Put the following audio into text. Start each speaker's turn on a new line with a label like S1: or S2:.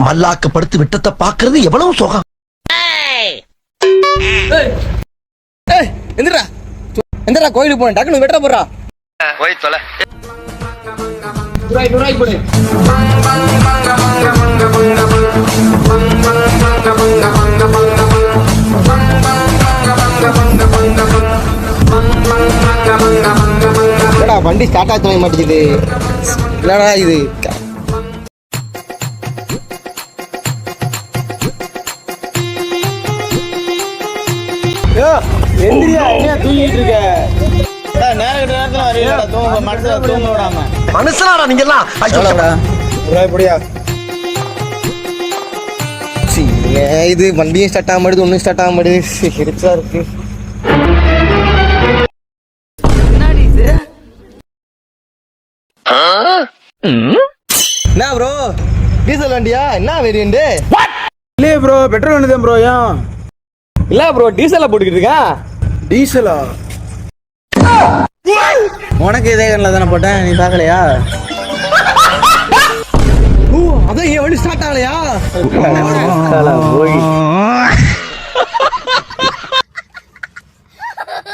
S1: மல்லாக்கப்படுத்தி விட்டத்தை பாக்குறது எவ்வளவு சுகம்.
S2: எந்திரா எந்திரா, கோயிலுக்கு போனேன், டக்குனு வெட்ட போறா.
S3: போய் தொலை.
S2: போடு. வண்டி ஸ்டார்ட் ஆக மாட்டேங்குது. என்னடா இது?
S1: மனுஷனாடா நீங்க எல்லாம்.
S2: இது வண்டியும் ஸ்டார்ட் ஆக மாட்டேது, ஒன்னும் ஸ்டார்ட் ஆக மாட்டேது. எரிச்சலா இருக்கு. என்ன ப்ரோ, டீசல் வண்டியா? என்ன வேரியன்ட்?
S4: இல்லையே ப்ரோ, பெட்ரோல் வண்டி தான் ப்ரோ. ஏன்
S2: இல்ல ப்ரோ, டீசலா போட்டுக்கிட்டு இருக்கா.
S4: டீசலா?
S2: உனக்கு இதே கண்ணில் தானே போட்டேன், நீ பார்க்கலையா? ஓ, அதான் என் வண்டி ஸ்டார்ட் ஆகலையா? போய்